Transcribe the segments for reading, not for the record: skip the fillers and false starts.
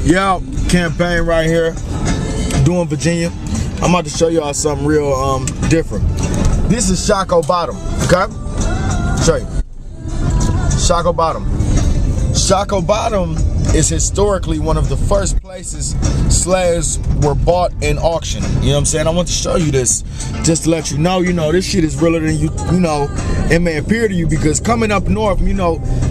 Yeah, campaign right here, doing Virginia. I'm about to show y'all something real different. This is Shockoe Bottom, okay? Show you. Shockoe Bottom. Shockoe Bottom is historically one of the first places slaves were bought in auction. You know what I'm saying? I want to show you this just to let you know, this shit is realer than it may appear to you, because coming up north,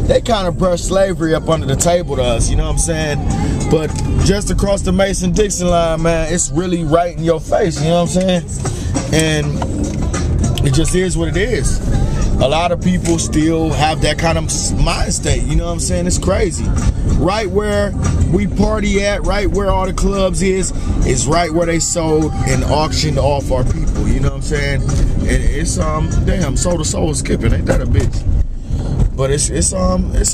they kind of brush slavery up under the table to us, you know what I'm saying? But just across the Mason-Dixon line, man, it's really right in your face, you know what I'm saying? And it just is what it is. A lot of people still have that kind of mind state, you know what I'm saying? It's crazy. Right where we party at, right where all the clubs is right where they sold and auctioned off our people, you know what I'm saying? And it's damn, soul to soul skipping, ain't that a bitch? But it's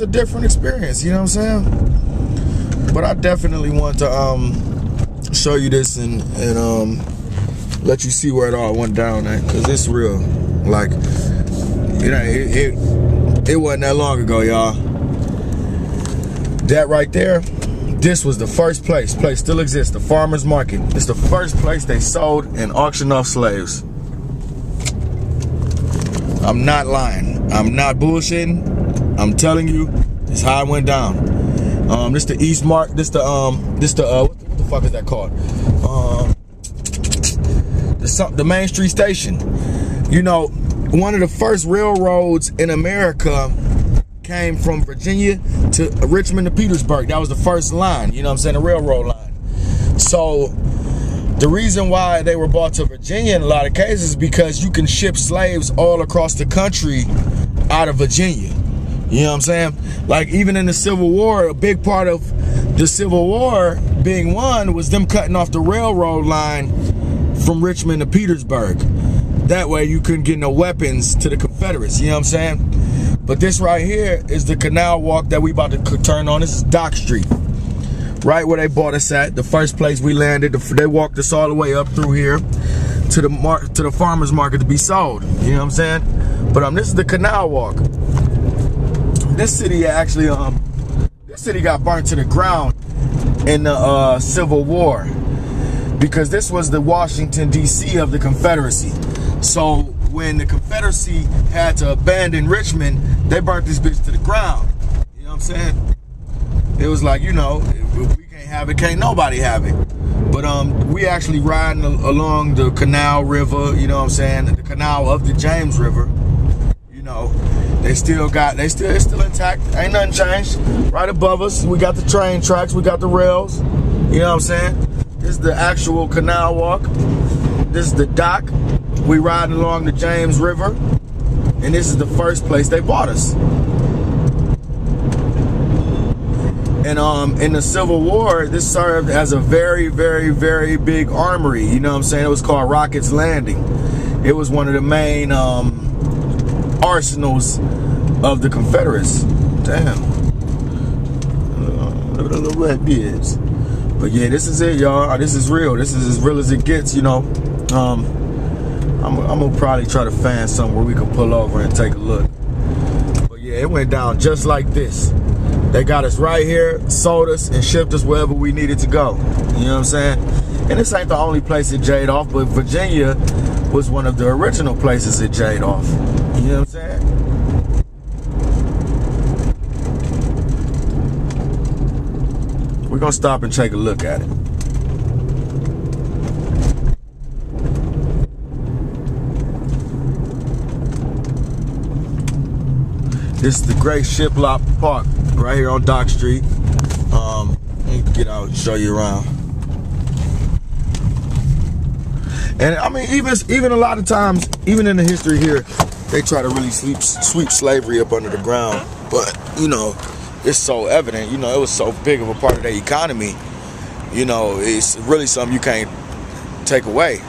a different experience, you know what I'm saying? But I definitely want to show you this and let you see where it all went down at, cause it's real. Like, it wasn't that long ago, y'all. That right there, this was the first place still exists, the farmer's market. It's the first place they sold and auctioned off slaves. I'm not lying. I'm not bullshitting. I'm telling you, this is how it went down. This the East Mark. This the what the fuck is that called? The Main Street Station. One of the first railroads in America came from Virginia to Richmond to Petersburg. That was the first line, you know what I'm saying, the railroad line. So the reason why they were brought to Virginia in a lot of cases is because you can ship slaves all across the country out of Virginia. You know what I'm saying? Like, even in the Civil War, a big part of the Civil War being won was them cutting off the railroad line from Richmond to Petersburg. That way you couldn't get no weapons to the Confederates, you know what I'm saying? But this right here is the canal walk that we about to turn on. This is Dock Street, right where they bought us at, the first place we landed. They walked us all the way up through here to the farmer's market to be sold, you know what I'm saying? But this is the canal walk. This city actually, this city got burnt to the ground in the Civil War, because this was the Washington, D.C. of the Confederacy. So when the Confederacy had to abandon Richmond, they burnt this bitch to the ground. You know what I'm saying? It was like, if we can't have it, can't nobody have it. But we actually riding along the Canal River, you know what I'm saying? The canal of the James River. It's still intact. Ain't nothing changed. Right above us, we got the train tracks, we got the rails. You know what I'm saying? This is the actual canal walk. This is the dock. We riding along the James River, and this is the first place they bought us. And in the Civil War, this served as a very, very, very big armory. You know what I'm saying? It was called Rocket's Landing. It was one of the main arsenals of the Confederates. Damn. Look at the little red beards. But yeah, this is it, y'all. This is real. This is as real as it gets, I'm gonna probably try to find somewhere where we can pull over and take a look. But yeah, it went down just like this. They got us right here, sold us, and shipped us wherever we needed to go. You know what I'm saying? And this ain't the only place it jayed off, but Virginia was one of the original places it jayed off. You know what I'm saying? We're gonna stop and take a look at it. This is the Great Shiplap Park right here on Dock Street. Let me get out and show you around. And I mean, even a lot of times, even in the history here, they try to really sweep slavery up under the ground. But it's so evident. It was so big of a part of their economy. It's really something you can't take away.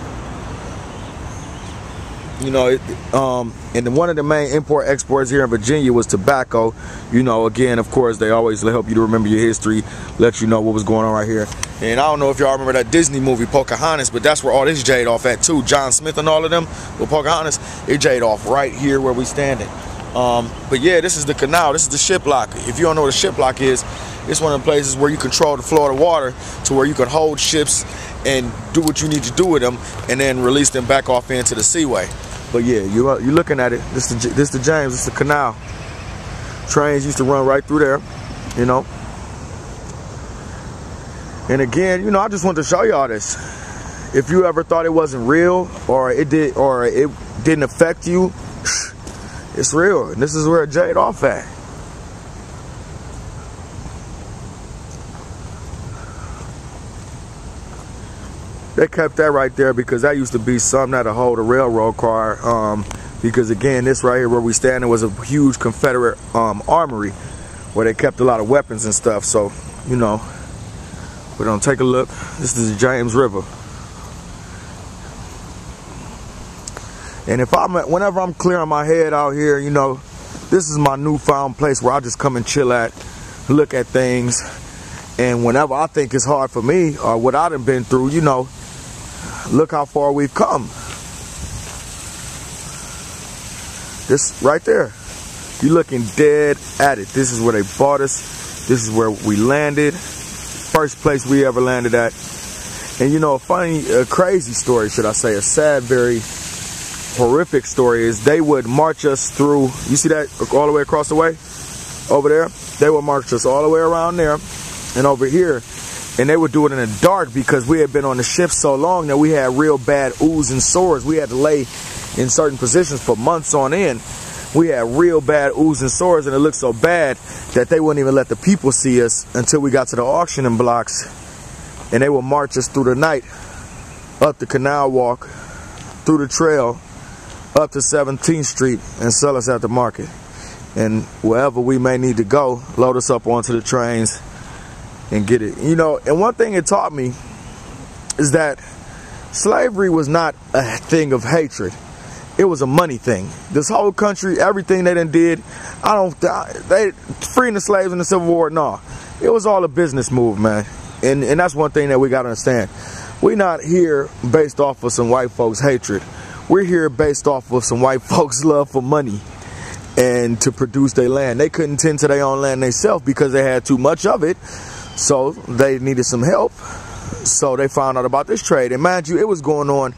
And one of the main import exports here in Virginia was tobacco. Again, of course, they always help you to remember your history, let you know what was going on right here. And I don't know if y'all remember that Disney movie Pocahontas, but that's where all this jade off at too. John Smith and all of them with Pocahontas, it jade off right here where we standing. But yeah, this is the canal. This is the ship lock. If you don't know what a ship lock is, It's one of the places where you control the flow of the water to where you can hold ships and do what you need to do with them, and then release them back off into the seaway. But yeah, you're looking at it. This the James. This the canal. Trains used to run right through there, you know. And again, you know, I just wanted to show y'all this. If you ever thought it wasn't real, or it didn't affect you, it's real. And this is where it jade off at. They kept that right there because that used to be something that'll hold a railroad car. Because again, this right here where we standing was a huge Confederate armory where they kept a lot of weapons and stuff. So, you know, we're gonna take a look. This is the James River. And whenever I'm clearing my head out here, you know, this is my newfound place where I just come and chill at, look at things. And whenever I think it's hard for me or what I done been through, you know, look how far we've come. This right there, you're looking dead at it. This is where they bought us. This is where we landed. First place we ever landed at. And you know, a crazy story, should I say, a sad, very horrific story is they would march us through, you see that all the way across the way? Over there? They would march us all the way around there and over here. And they would do it in the dark because we had been on the ship so long that we had real bad ooze and sores. We had to lay in certain positions for months on end. We had real bad ooze and sores, and it looked so bad that they wouldn't even let the people see us until we got to the auctioning blocks. And they would march us through the night, up the canal walk, through the trail, up to 17th Street, and sell us at the market. And wherever we may need to go, load us up onto the trains and get it. You know, and one thing it taught me is that slavery was not a thing of hatred. It was a money thing. This whole country, everything they done did, they freeing the slaves in the Civil War, no. It was all a business move, man. And that's one thing that we gotta understand. We're not here based off of some white folks' hatred. We're here based off of some white folks' love for money and to produce their land. They couldn't tend to their own land themselves because they had too much of it. So they needed some help. So they found out about this trade. And mind you, it was going on.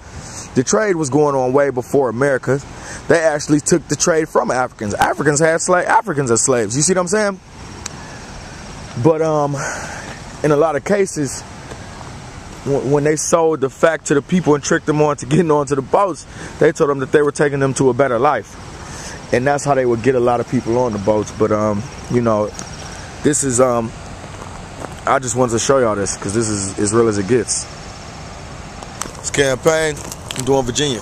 The trade was going on way before America. They actually took the trade from Africans. Africans had Africans as slaves. You see what I'm saying? But in a lot of cases, when they sold the fact to the people and tricked them on to getting onto the boats, they told them that they were taking them to a better life. And that's how they would get a lot of people on the boats. But you know, this is I just wanted to show y'all this because this is as real as it gets. It's campaign. I'm doing Virginia.